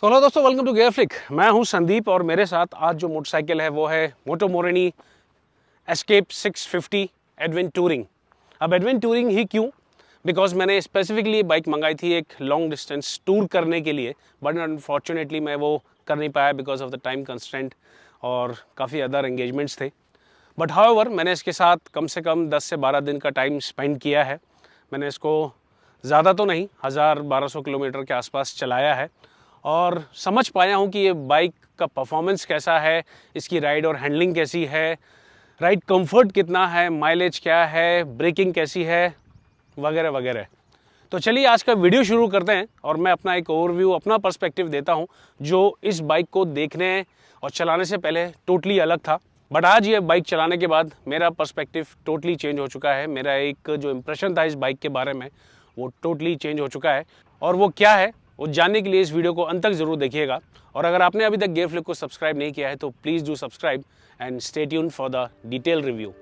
तो हेलो दोस्तों, welcome to gear flick. मैं हूं संदीप और मेरे साथ आज जो मोटरसाइकिल है वो है मोटो मोरिनी एस्केप 650 एडवेंट टूरिंग। अब एडवेंट टूरिंग ही क्यों? बिकॉज मैंने स्पेसिफिकली बाइक मंगाई थी एक लॉन्ग डिस्टेंस टूर करने के लिए, बट अनफॉर्चुनेटली मैं वो कर नहीं पाया because of the time constraint और काफ़ी अदर एंगेजमेंट्स थे। बट हाउएवर मैंने इसके साथ कम से कम 10 से 12 दिन का टाइम स्पेंड किया है। मैंने इसको ज़्यादा तो नहीं, 1000-1200 किलोमीटर के आसपास चलाया है और समझ पाया हूँ कि ये बाइक का परफॉर्मेंस कैसा है, इसकी राइड और हैंडलिंग कैसी है, राइड कंफर्ट कितना है, माइलेज क्या है, ब्रेकिंग कैसी है, वगैरह वगैरह। तो चलिए आज का वीडियो शुरू करते हैं और मैं अपना एक ओवरव्यू, अपना पर्सपेक्टिव देता हूँ जो इस बाइक को देखने और चलाने से पहले टोटली अलग था। बट आज ये बाइक चलाने के बाद मेरा पर्सपेक्टिव टोटली चेंज हो चुका है। मेरा एक जो इम्प्रेशन था इस बाइक के बारे में वो टोटली चेंज हो चुका है। और वो क्या है वो जानने के लिए इस वीडियो को अंत तक ज़रूर देखिएगा। और अगर आपने अभी तक गियर फ्लिक को सब्सक्राइब नहीं किया है तो please do subscribe and stay tuned for the detail review.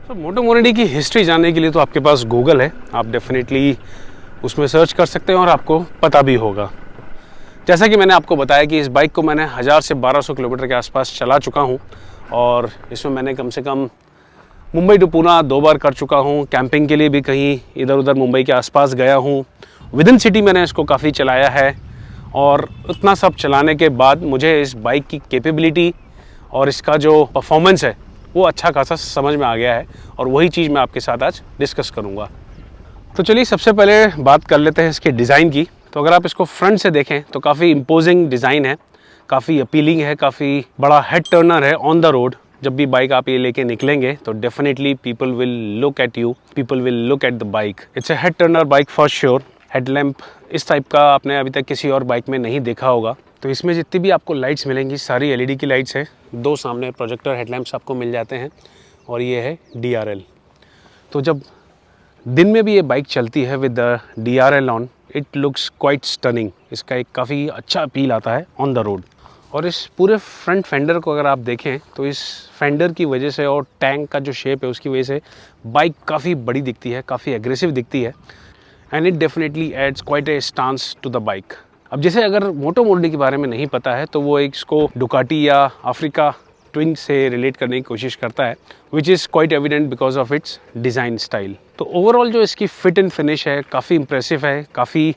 तो मोटो मोरिनी की हिस्ट्री जानने के लिए तो आपके पास गूगल है, आप डेफिनेटली उसमें सर्च कर सकते हैं और आपको पता भी होगा। जैसा कि मैंने आपको बताया कि इस बाइक को मैंने 1000 से 1200 किलोमीटर के आसपास चला चुका हूं और इसमें मैंने कम से कम मुंबई टू पूना 2 बार कर चुका हूं। कैंपिंग के लिए भी कहीं इधर उधर मुंबई के आसपास गया हूं। विद इन सिटी मैंने इसको काफ़ी चलाया है और उतना सब चलाने के बाद मुझे इस बाइक की कैपेबिलिटी और इसका जो परफॉर्मेंस है वो अच्छा खासा समझ में आ गया है और वही चीज़ मैं आपके साथ आज डिस्कस करूँगा। तो चलिए सबसे पहले बात कर लेते हैं इसके डिज़ाइन की। तो अगर आप इसको फ्रंट से देखें तो काफ़ी इम्पोजिंग डिज़ाइन है, काफ़ी अपीलिंग है, काफ़ी बड़ा हेड टर्नर है ऑन द रोड। जब भी बाइक आप ये लेके निकलेंगे तो definitely people will look at you, people will look at the bike. It's a head Turner bike for sure. Headlamp इस टाइप का आपने अभी तक किसी और बाइक में नहीं देखा होगा। तो इसमें जितनी भी आपको लाइट्स मिलेंगी सारी एलईडी की लाइट्स है। 2 सामने प्रोजेक्टर हेडलैम्प्स आपको मिल जाते हैं और ये है DRL। तो जब दिन में भी ये बाइक चलती है with the DRL on, it looks quite stunning. इसका एक काफ़ी अच्छा अपील आता है ऑन द रोड। और इस पूरे फ्रंट फेंडर को अगर आप देखें तो इस फेंडर की वजह से और टैंक का जो शेप है उसकी वजह से बाइक काफ़ी बड़ी दिखती है, काफ़ी एग्रेसिव दिखती है and it definitely adds quite a stance to the bike. अब जैसे अगर मोटो मोरिनी के बारे में नहीं पता है तो वो एक इसको डुकाटी या अफ्रीका ट्विन से रिलेट करने की कोशिश करता है, which is quite evident because of its design style. तो ओवरऑल जो इसकी फिट एंड फिनिश है काफ़ी इंप्रेसिव है, काफ़ी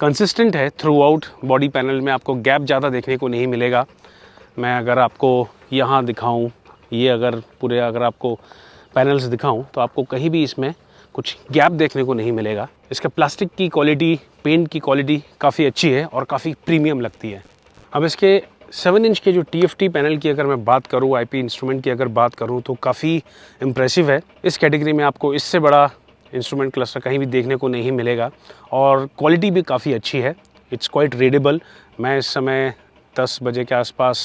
कंसिस्टेंट है थ्रू आउट। बॉडी पैनल में आपको गैप ज़्यादा देखने को नहीं मिलेगा। मैं अगर आपको यहाँ दिखाऊँ, ये अगर आपको पैनल्स दिखाऊँ तो आपको कहीं भी इसमें कुछ गैप देखने को नहीं मिलेगा। इसका प्लास्टिक की क्वालिटी, पेंट की क्वालिटी काफ़ी अच्छी है और काफ़ी प्रीमियम लगती है। अब इसके 7 इंच के जो TFT पैनल की अगर मैं बात करूँ, IP इंस्ट्रूमेंट की अगर बात करूँ तो काफ़ी इम्प्रेसिव है। इस कैटेगरी में आपको इससे बड़ा इंस्ट्रूमेंट क्लस्टर कहीं भी देखने को नहीं मिलेगा और क्वालिटी भी काफ़ी अच्छी है। It's quite readable. मैं इस समय 10 बजे के आसपास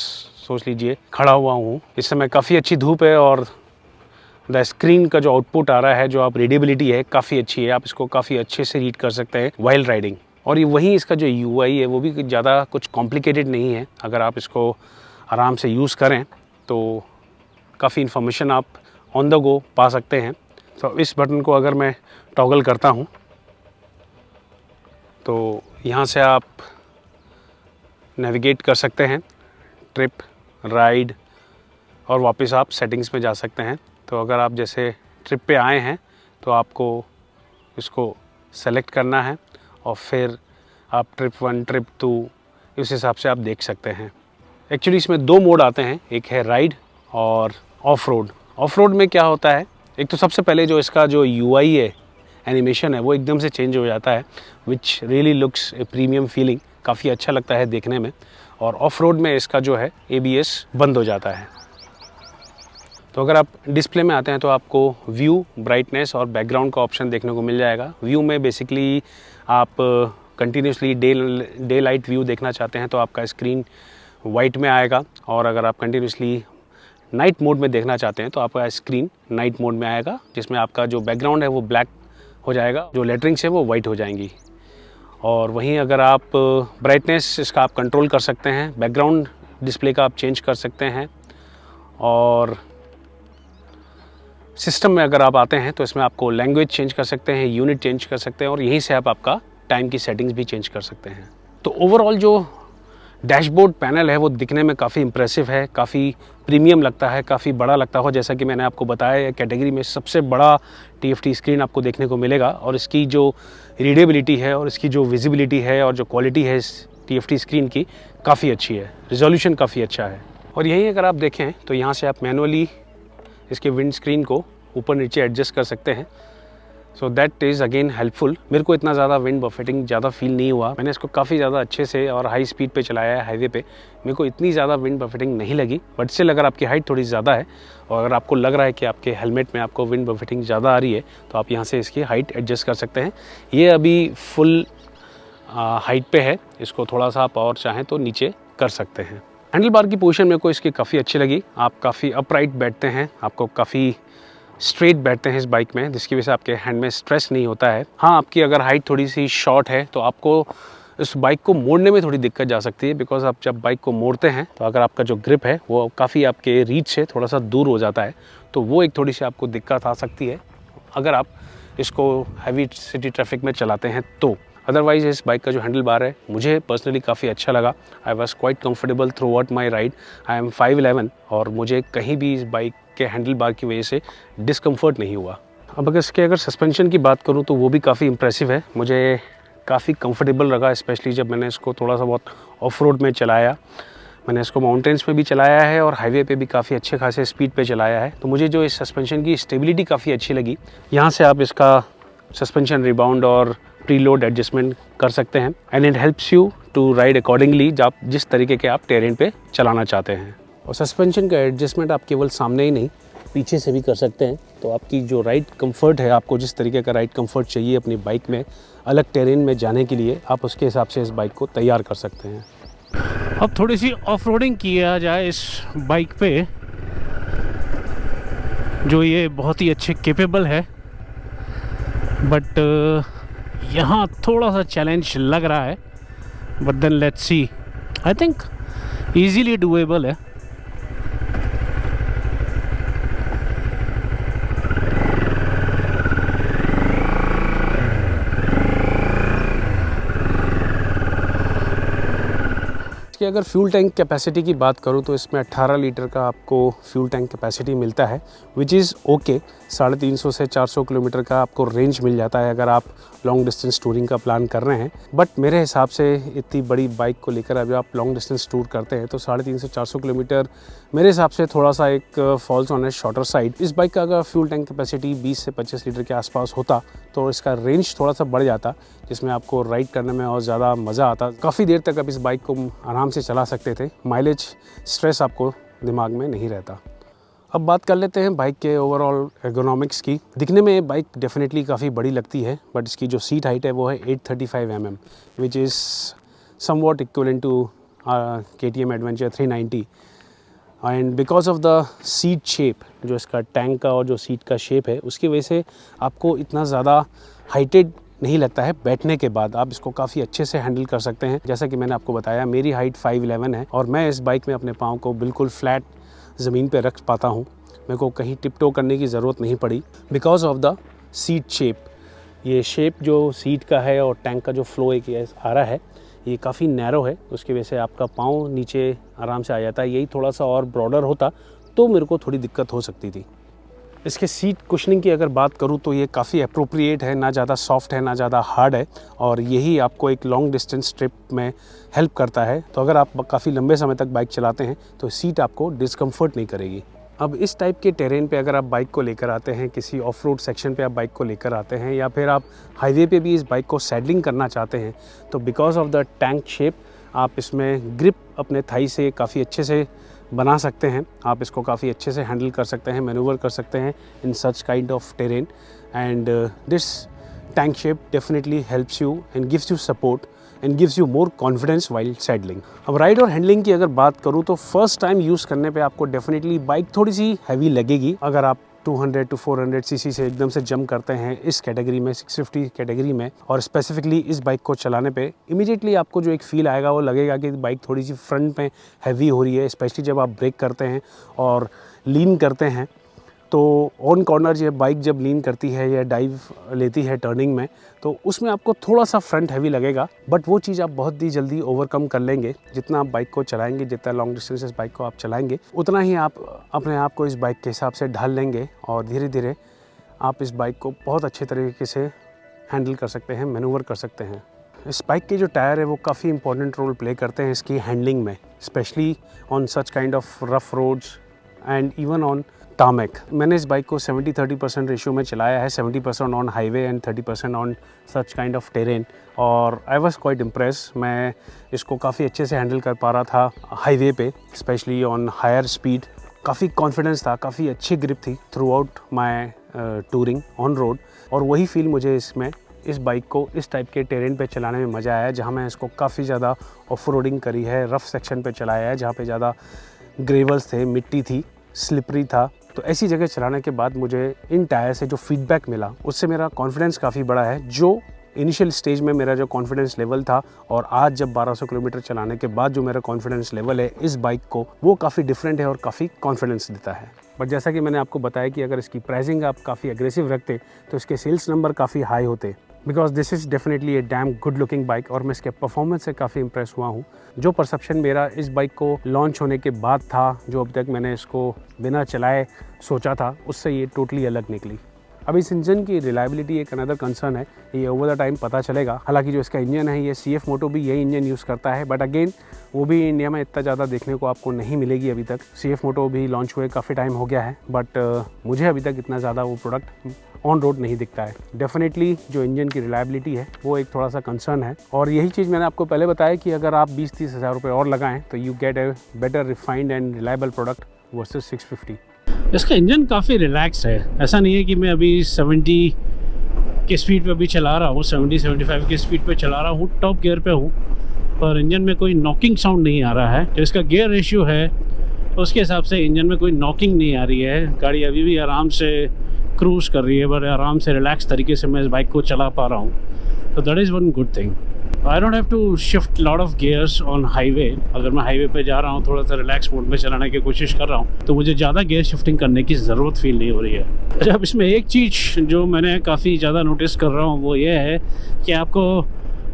सोच लीजिए खड़ा हुआ हूँ। इस समय काफ़ी अच्छी धूप है और द स्क्रीन का जो आउटपुट आ रहा है, जो आप रीडेबिलिटी है काफ़ी अच्छी है। आप इसको काफ़ी अच्छे से रीड कर सकते हैं वाइल राइडिंग। और ये वहीं इसका जो UI है वो भी ज़्यादा कुछ कॉम्प्लिकेटेड नहीं है। अगर आप इसको आराम से यूज़ करें तो काफ़ी इन्फॉर्मेशन आप ऑन द गो पा सकते हैं। तो इस बटन को अगर मैं टॉगल करता हूँ तो यहाँ से आप नेविगेट कर सकते हैं, ट्रिप, राइड, और वापस आप सेटिंग्स में जा सकते हैं। तो अगर आप जैसे ट्रिप पे आए हैं तो आपको इसको सेलेक्ट करना है और फिर आप ट्रिप 1, ट्रिप 2 इस हिसाब से आप देख सकते हैं। एक्चुअली इसमें 2 मोड आते हैं, एक है राइड और ऑफ रोड। ऑफ रोड में क्या होता है, एक तो सबसे पहले जो इसका जो UI है, एनिमेशन है, वो एकदम से चेंज हो जाता है, which really looks A premium feeling, काफ़ी अच्छा लगता है देखने में। और ऑफ रोड में इसका जो है ABS बंद हो जाता है। तो अगर आप डिस्प्ले में आते हैं तो आपको व्यू, ब्राइटनेस और बैकग्राउंड का ऑप्शन देखने को मिल जाएगा। व्यू में बेसिकली आप कंटिन्यूसली डे लाइट व्यू देखना चाहते हैं तो आपका स्क्रीन वाइट में आएगा, और अगर आप कंटिन्यूसली नाइट मोड में देखना चाहते हैं तो आपका स्क्रीन नाइट मोड में आएगा, जिसमें आपका जो बैकग्राउंड है वो ब्लैक हो जाएगा, जो लेटरिंग्स है वो वाइट हो जाएंगी। और वहीं अगर आप ब्राइटनेस इसका आप कंट्रोल कर सकते हैं, बैकग्राउंड डिस्प्ले का आप चेंज कर सकते हैं, और सिस्टम में अगर आप आते हैं तो इसमें आपको लैंग्वेज चेंज कर सकते हैं, यूनिट चेंज कर सकते हैं, और यहीं से आप आपका टाइम की सेटिंग्स भी चेंज कर सकते हैं। तो ओवरऑल जो डैशबोर्ड पैनल है वो दिखने में काफ़ी इंप्रेसिव है, काफ़ी प्रीमियम लगता है, काफ़ी बड़ा लगता हो। जैसा कि मैंने आपको बताया, कैटेगरी में सबसे बड़ा TFT स्क्रीन आपको देखने को मिलेगा, और इसकी जो रीडेबिलिटी है और इसकी जो विजिबिलिटी है और जो क्वालिटी है इस TFT स्क्रीन की काफ़ी अच्छी है, रिजोल्यूशन काफ़ी अच्छा है। और यहीं अगर आप देखें तो यहाँ से आप मैनुअली इसके विंड स्क्रीन को ऊपर नीचे एडजस्ट कर सकते हैं। So that is again helpful. मेरे को इतना ज़्यादा विंड बफेटिंग ज़्यादा फील नहीं हुआ। मैंने इसको काफ़ी ज़्यादा अच्छे से और हाई स्पीड पे चलाया है हाईवे पे, मेरे को इतनी ज़्यादा विंड बफेटिंग नहीं लगी। बट स्टिल अगर आपकी हाइट थोड़ी ज़्यादा है और अगर आपको लग रहा है कि आपके हेलमेट में आपको विंड बफेटिंग ज़्यादा आ रही है तो आप यहाँ से इसकी हाइट एडजस्ट कर सकते हैं। ये अभी फुल हाइट पे है, इसको थोड़ा सा आप और चाहें तो नीचे कर सकते हैं। हैंडल बार की पोजीशन मेरे को इसकी काफ़ी अच्छी लगी। आप काफ़ी अपराइट बैठते हैं, आपको काफ़ी स्ट्रेट बैठते हैं इस बाइक में, जिसकी वजह से आपके हैंड में स्ट्रेस नहीं होता है। हाँ, आपकी अगर हाइट थोड़ी सी शॉर्ट है तो आपको इस बाइक को मोड़ने में थोड़ी दिक्कत जा सकती है, बिकॉज आप जब बाइक को मोड़ते हैं तो अगर आपका जो ग्रिप है वो काफ़ी आपके रीच से थोड़ा सा दूर हो जाता है, तो वो एक थोड़ी सी आपको दिक्कत आ सकती है अगर आप इसको हैवी सिटी ट्रैफिक में चलाते हैं तो। अदरवाइज इस बाइक का जो हैंडल बार है मुझे पर्सनली काफ़ी अच्छा लगा। I was quite comfortable through out my ride. I am 5'11" और मुझे कहीं भी इस बाइक के हैंडल बार की वजह से डिस्कम्फर्ट नहीं हुआ। अब अगर इसके अगर सस्पेंशन की बात करूँ तो वो भी काफ़ी इंप्रेसिव है, मुझे काफ़ी कंफर्टेबल लगा, स्पेशली जब मैंने इसको थोड़ा सा बहुत ऑफ रोड में चलाया। मैंने इसको माउंटेन्स में भी चलाया है और हाईवे पे भी काफ़ी अच्छे खासे स्पीड पे चलाया है, तो मुझे जो इस सस्पेंशन की स्टेबिलिटी काफ़ी अच्छी लगी। यहाँ से आप इसका सस्पेंशन रिबाउंड और प्रीलोड एडजस्टमेंट कर सकते हैं, and it helps you to ride accordingly आप जिस तरीके के आप टेरेन पे चलाना चाहते हैं। और सस्पेंशन का एडजस्टमेंट आप केवल सामने ही नहीं पीछे से भी कर सकते हैं, तो आपकी जो राइड कंफर्ट है, आपको जिस तरीके का राइड कंफर्ट चाहिए अपनी बाइक में अलग टेरेन में जाने के लिए, आप उसके हिसाब से इस बाइक को तैयार कर सकते हैं। अब थोड़ी सी ऑफ रोडिंग किया जाए इस बाइक पे, जो ये बहुत ही अच्छे केपेबल है, बट यहाँ थोड़ा सा चैलेंज लग रहा है, but then let's see. I think easily doable है। इसकी अगर फ्यूल टैंक कैपेसिटी की बात करूँ तो इसमें 18 लीटर का आपको फ्यूल टैंक कैपेसिटी मिलता है, विच इज़ ओके। 350 से 400 किलोमीटर का आपको रेंज मिल जाता है अगर आप लॉन्ग डिस्टेंस टूरिंग का प्लान कर रहे हैं। बट मेरे हिसाब से इतनी बड़ी बाइक को लेकर अगर आप लॉन्ग डिस्टेंस टूर करते हैं तो 350 से 400 किलोमीटर मेरे हिसाब से थोड़ा सा एक falls on A shorter side. इस बाइक का अगर फ्यूल टैंक कैपेसिटी 20 से 25 लीटर के आसपास होता तो इसका रेंज थोड़ा सा बढ़ जाता, जिसमें आपको राइड करने में और ज़्यादा मज़ा आता। काफ़ी देर तक आप इस बाइक को आराम से चला सकते थे, माइलेज स्ट्रेस आपको दिमाग में नहीं रहता। अब बात कर लेते हैं बाइक के ओवरऑल एर्गोनॉमिक्स की। दिखने में बाइक डेफिनेटली काफ़ी बड़ी लगती है, बट इसकी जो सीट हाइट है वो है 835 mm, which is somewhat equivalent to KTM adventure 390। And because of the seat shape, जो इसका टैंक का और जो सीट का शेप है उसकी वजह से आपको इतना ज़्यादा हाइटेड नहीं लगता है। बैठने के बाद आप इसको काफ़ी अच्छे से हैंडल कर सकते हैं। जैसा कि मैंने आपको बताया, मेरी हाइट 5'11" है और मैं इस बाइक में अपने पाँव को बिल्कुल फ्लैट ज़मीन पे रख पाता हूँ। मेरे को कहीं टिपटो करने की ज़रूरत नहीं पड़ी because of the seat shape. ये शेप जो सीट का है और टैंक का जो फ्लो एक आ रहा है, ये काफ़ी नैरो है, उसकी वजह से आपका पाँव नीचे आराम से आ जाता है। यही थोड़ा सा और ब्रॉडर होता तो मेरे को थोड़ी दिक्कत हो सकती थी। इसके सीट कुशनिंग की अगर बात करूँ तो ये काफ़ी अप्रोप्रिएट है, ना ज़्यादा सॉफ्ट है ना ज़्यादा हार्ड है, और यही आपको एक लॉन्ग डिस्टेंस ट्रिप में हेल्प करता है। तो अगर आप काफ़ी लंबे समय तक बाइक चलाते हैं तो सीट आपको डिस्कम्फर्ट नहीं करेगी। अब इस टाइप के टेरेन पे अगर आप बाइक को लेकर आते हैं, किसी ऑफ रोड सेक्शन पे आप बाइक को लेकर आते हैं, या फिर आप हाईवे पे भी इस बाइक को सैडलिंग करना चाहते हैं, तो because of the tank shape आप इसमें ग्रिप अपने थाई से काफ़ी अच्छे से बना सकते हैं। आप इसको काफ़ी अच्छे से हैंडल कर सकते हैं, मैनूवर कर सकते हैं in such kind of terrain, and this tank shape definitely helps you and gives you support and gives you more confidence while saddling. अब राइड और हैंडलिंग की अगर बात करूँ तो फर्स्ट टाइम यूज़ करने पे आपको डेफिनेटली बाइक थोड़ी सी हैवी लगेगी। अगर आप 200 to 400 सीसी से एकदम से जंप करते हैं इस कैटेगरी में, 650 कैटेगरी में, और स्पेसिफिकली इस बाइक को चलाने पे इमीडिएटली आपको जो एक फ़ील आएगा वो लगेगा कि बाइक थोड़ी सी फ्रंट में हैवी हो रही है, स्पेशली जब आप ब्रेक करते हैं और लीन करते हैं। तो ऑन कॉर्नर ये बाइक जब लीन करती है या डाइव लेती है टर्निंग में, तो उसमें आपको थोड़ा सा फ्रंट हैवी लगेगा, बट वो चीज़ आप बहुत ही जल्दी ओवरकम कर लेंगे। जितना आप बाइक को चलाएंगे, जितना लॉन्ग डिस्टेंस इस बाइक को आप चलाएंगे, उतना ही आप अपने आप को इस बाइक के हिसाब से ढाल लेंगे और धीरे धीरे आप इस बाइक को बहुत अच्छे तरीके से हैंडल कर सकते हैं, मैनूवर कर सकते हैं। इस बाइक के जो टायर है वो काफ़ी इंपॉर्टेंट रोल प्ले करते हैं इसकी हैंडलिंग में, specially on such kind of rough roads and even on tarmac. मैंने इस बाइक को 70-30% रेशियो में चलाया है, 70% on highway and 30% on such kind of terrain, और आई वाज क्वाइट इम्प्रेस। मैं इसको काफ़ी अच्छे से हैंडल कर पा रहा था हाईवे पे, स्पेशली ऑन हायर स्पीड। काफ़ी कॉन्फिडेंस था, काफ़ी अच्छी ग्रिप थी through out my touring on road, और वही फील मुझे इस बाइक को इस टाइप के टेरेन पे चलाने में मज़ा आया, जहाँ मैं इसको काफ़ी ज़्यादा ऑफ रोडिंग करी है, रफ़ सेक्शन पे चलाया है, जहाँ पे ज़्यादा ग्रेवल्स थे, मिट्टी थी, स्लिपरी था। तो ऐसी जगह चलाने के बाद मुझे इन टायर से जो फीडबैक मिला उससे मेरा कॉन्फिडेंस काफ़ी बढ़ा है। जो इनिशियल स्टेज में मेरा जो कॉन्फिडेंस लेवल था और आज जब 1200 किलोमीटर चलाने के बाद जो मेरा कॉन्फिडेंस लेवल है इस बाइक को, वो काफ़ी डिफरेंट है और काफ़ी कॉन्फिडेंस देता है। बट जैसा कि मैंने आपको बताया कि अगर इसकी प्राइसिंग आप काफ़ी एग्रेसिव रखते तो इसके सेल्स नंबर काफ़ी हाई होते, because this is definitely A damn good looking bike, और मैं इसके परफॉर्मेंस से काफ़ी इंप्रेस हुआ हूँ। जो परसेप्शन मेरा इस बाइक को लॉन्च होने के बाद था, जो अब तक मैंने इसको बिना चलाए सोचा था, उससे ये टोटली अलग निकली। अब इस इंजन की रिलायबिलिटी एक अनदर कंसर्न है, ये ओवर द टाइम पता चलेगा। हालांकि जो इसका इंजन है ये CF मोटो भी यही इंजन यूज़ करता है, बट अगेन वो भी इंडिया में इतना ज़्यादा देखने को आपको नहीं मिलेगी अभी तक। CF मोटो भी लॉन्च हुए काफ़ी टाइम हो गया है, बट मुझे अभी तक इतना ज़्यादा वो प्रोडक्ट ऑन रोड नहीं दिखता है। डेफिनेटली जो इंजन की रिलायबिलिटी है वो एक थोड़ा सा कंसर्न है, और यही चीज़ मैंने आपको पहले बताया कि अगर आप 20-30 हज़ार रुपये और लगाएं तो you get a better refined and reliable product versus 650। इसका इंजन काफ़ी रिलैक्स है, ऐसा नहीं है कि मैं अभी 70 की स्पीड पे अभी चला रहा हूँ, 70-75 की स्पीड पे चला रहा हूँ, टॉप गियर पे हूँ, पर इंजन में कोई नॉकिंग साउंड नहीं आ रहा है। जो इसका गियर रेशियो है उसके हिसाब से इंजन में कोई नॉकिंग नहीं आ रही है। गाड़ी अभी भी आराम से क्रूज़ कर रही है, बड़े आराम से रिलैक्स तरीके से मैं इस बाइक को चला पा रहा हूँ। तो that is one good thing. I don't have to shift lot of gears on highway. अगर मैं हाईवे पे जा रहा हूँ, थोड़ा सा रिलैक्स मोड में चलाने की कोशिश कर रहा हूँ, तो मुझे ज़्यादा गियर शिफ्टिंग करने की ज़रूरत फील नहीं हो रही है। अच्छा, अब इसमें एक चीज़ जो मैंने काफ़ी ज़्यादा नोटिस कर रहा हूँ वो ये है कि आपको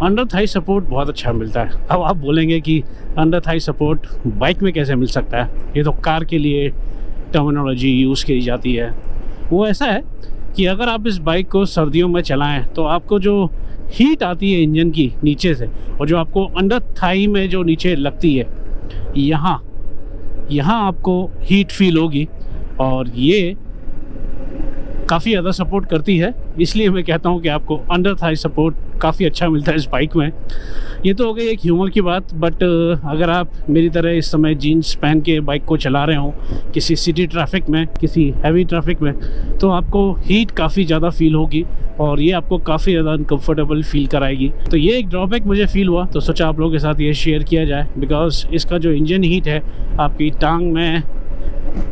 अंडर थाई सपोर्ट बहुत अच्छा मिलता है। अब आप बोलेंगे कि अंडर थाई सपोर्ट बाइक में कैसे मिल सकता है, ये तो कार के लिए टर्मिनोलॉजी यूज़ की जाती है। वो ऐसा है कि अगर आप इस बाइक को सर्दियों में चलाएं तो आपको जो हीट आती है इंजन की नीचे से, और जो आपको अंडर थाई में जो नीचे लगती है, यहाँ आपको हीट फील होगी, और ये काफ़ी ज़्यादा सपोर्ट करती है। इसलिए मैं कहता हूँ कि आपको अंडर थाई सपोर्ट काफ़ी अच्छा मिलता है इस बाइक में। ये तो हो गई एक ह्यूमर की बात, बट अगर आप मेरी तरह इस समय जीन्स पहन के बाइक को चला रहे हो किसी सिटी ट्रैफिक में, किसी हैवी ट्रैफिक में, तो आपको हीट काफ़ी ज़्यादा फील होगी और ये आपको काफ़ी ज़्यादा अनकम्फर्टेबल फील कराएगी। तो ये एक ड्रॉबैक मुझे फील हुआ, तो सोचा आप लोगों के साथ ये शेयर किया जाए, बिकॉज इसका जो इंजन हीट है आपकी टांग में,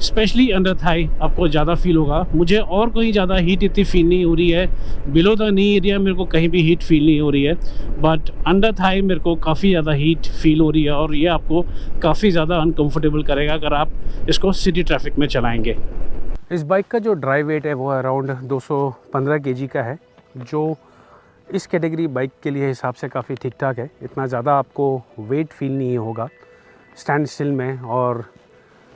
स्पेशली अंडर थाई, आपको ज़्यादा फील होगा। मुझे और कहीं ज़्यादा हीट इतनी फील नहीं हो रही है, बिलो द नी एरिया मेरे को कहीं भी हीट फील नहीं हो रही है, बट अंडर थाई मेरे को काफ़ी ज़्यादा हीट फील हो रही है, और ये आपको काफ़ी ज़्यादा अनकंफर्टेबल करेगा अगर आप इसको सिटी ट्रैफिक में चलाएंगे। इस बाइक का जो ड्राइव वेट है वो अराउंड 215 kg का है, जो इस कैटेगरी बाइक के लिए हिसाब से काफ़ी ठीक ठाक है। इतना ज़्यादा आपको वेट फील नहीं होगा स्टैंड स्टिल में, और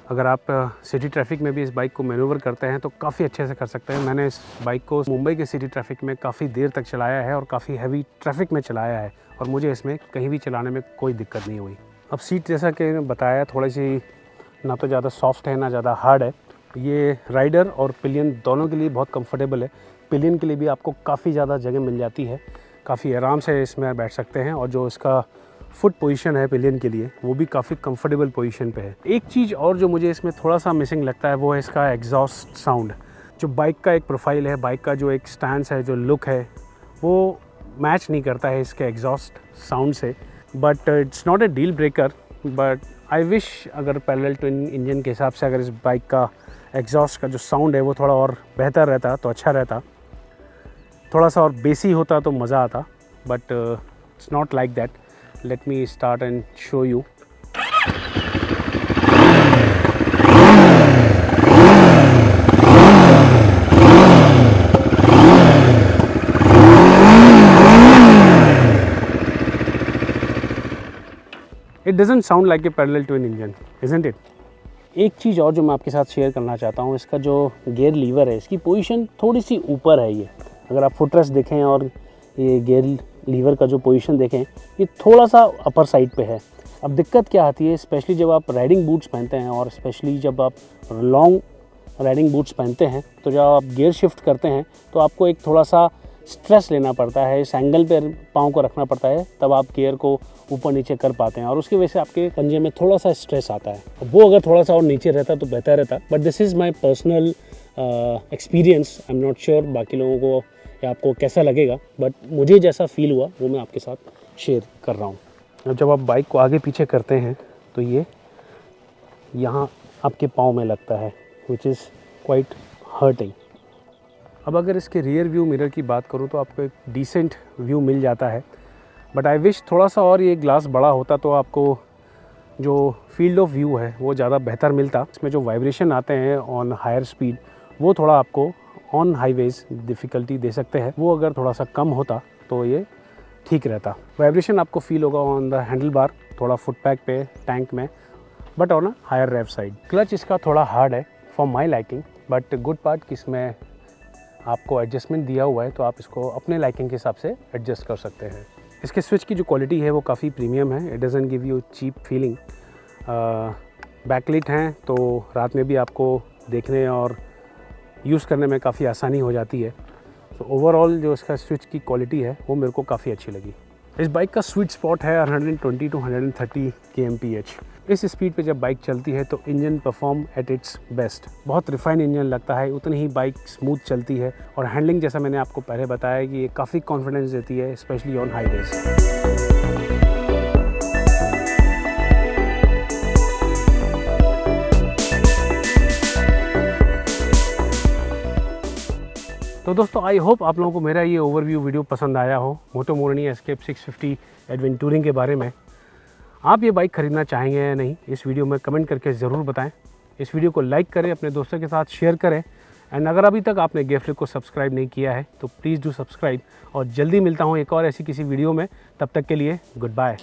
अगर आप सिटी ट्रैफिक में भी इस बाइक को मैनूवर करते हैं तो काफ़ी अच्छे से कर सकते हैं। मैंने इस बाइक को मुंबई के सिटी ट्रैफिक में काफ़ी देर तक चलाया है और काफ़ी हैवी ट्रैफिक में चलाया है, और मुझे इसमें कहीं भी चलाने में कोई दिक्कत नहीं हुई। अब सीट जैसा कि बताया, थोड़ी सी ना तो ज़्यादा सॉफ्ट है ना ज़्यादा हार्ड है। ये राइडर और पिलियन दोनों के लिए बहुत कंफर्टेबल है। पिलियन के लिए भी आपको काफ़ी ज़्यादा जगह मिल जाती है, काफ़ी आराम से इसमें बैठ सकते हैं, और जो इसका फुट पोजीशन है पिलियन के लिए वो भी काफ़ी कंफर्टेबल पोजीशन पे है। एक चीज़ और जो मुझे इसमें थोड़ा सा मिसिंग लगता है वो है इसका एग्जॉस्ट साउंड। जो बाइक का एक प्रोफाइल है, बाइक का जो एक स्टैंस है, जो लुक है, वो मैच नहीं करता है इसके एग्जॉस्ट साउंड से। But it's not a deal breaker, but I wish अगर पैरेलल ट्विन इंजन के हिसाब से अगर इस बाइक का एग्जॉस्ट का जो साउंड है वो थोड़ा और बेहतर रहता तो अच्छा रहता, थोड़ा सा और बेसी होता तो मज़ा आता। But it's not like that. Let me start and show you. It doesn't sound like a parallel twin engine, isn't it? एक चीज़ और जो मैं आपके साथ शेयर करना चाहता हूँ, इसका जो गियर लीवर है, इसकी पोजीशन थोड़ी सी ऊपर है। ये अगर आप फुटरेस्ट देखें और ये गियर लीवर का जो पोजीशन देखें, ये थोड़ा सा अपर साइड पे है। अब दिक्कत क्या आती है, स्पेशली जब आप राइडिंग बूट्स पहनते हैं, और स्पेशली जब आप लॉन्ग राइडिंग बूट्स पहनते हैं, तो जब आप गियर शिफ्ट करते हैं तो आपको एक थोड़ा सा स्ट्रेस लेना पड़ता है, इस एंगल पर पाँव को रखना पड़ता है, तब आप गियर को ऊपर नीचे कर पाते हैं, और उसकी वजह से आपके पंजे में थोड़ा सा स्ट्रेस आता है। वो अगर थोड़ा सा और नीचे रहता तो बेहतर रहता। But this is my personal experience. I am not sure बाकी लोगों को या आपको कैसा लगेगा, बट मुझे जैसा फील हुआ वो मैं आपके साथ शेयर कर रहा हूँ। अब जब आप बाइक को आगे पीछे करते हैं तो ये यहाँ आपके पाँव में लगता है, विच इज़ क्वाइट हर्टिंग। अब अगर इसके रियर व्यू मिरर की बात करूँ तो आपको एक डिसेंट व्यू मिल जाता है, बट आई विश थोड़ा सा और ये ग्लास बड़ा होता तो आपको जो फील्ड ऑफ व्यू है वो ज़्यादा बेहतर मिलता। इसमें जो वाइब्रेशन आते हैं ऑन हायर स्पीड, वो थोड़ा आपको ऑन हाईवेज डिफ़िकल्टी दे सकते हैं। वो अगर थोड़ा सा कम होता तो ये ठीक रहता। वाइब्रेशन आपको फील होगा ऑन द हैंडल बार, थोड़ा फुट पैक पे, टैंक में, but on a higher rev side. Clutch इसका थोड़ा हार्ड है for my liking, but good part कि इसमें आपको एडजस्टमेंट दिया हुआ है, तो आप इसको अपने लाइकिंग के हिसाब से एडजस्ट कर सकते हैं। इसके स्विच की जो क्वालिटी है वो काफ़ी प्रीमियम है। It doesn't give you cheap feeling. Backlit हैं तो रात में भी आपको देखने और यूज़ करने में काफ़ी आसानी हो जाती है। तो ओवरऑल जो इसका स्विच की क्वालिटी है वो मेरे को काफ़ी अच्छी लगी। इस बाइक का स्वीट स्पॉट है 120 to 130 kmph। इस स्पीड पे जब बाइक चलती है तो engine perform at its best. बहुत रिफाइन इंजन लगता है, उतनी ही बाइक स्मूथ चलती है, और हैंडलिंग जैसा मैंने आपको पहले बताया कि ये काफ़ी कॉन्फिडेंस देती है, स्पेशली ऑन हाईवेज। तो दोस्तों, आई होप आप लोगों को मेरा ये ओवरव्यू वीडियो पसंद आया हो मोटो मोरनी एस्केप 650 एडवेंटूरिंग के बारे में। आप ये बाइक ख़रीदना चाहेंगे या नहीं, इस वीडियो में कमेंट करके ज़रूर बताएं। इस वीडियो को लाइक करें, अपने दोस्तों के साथ शेयर करें, एंड अगर अभी तक आपने गेफलिक को सब्सक्राइब नहीं किया है तो प्लीज़ डू सब्सक्राइब। और जल्दी मिलता हूँ एक और ऐसी किसी वीडियो में। तब तक के लिए गुड बाय।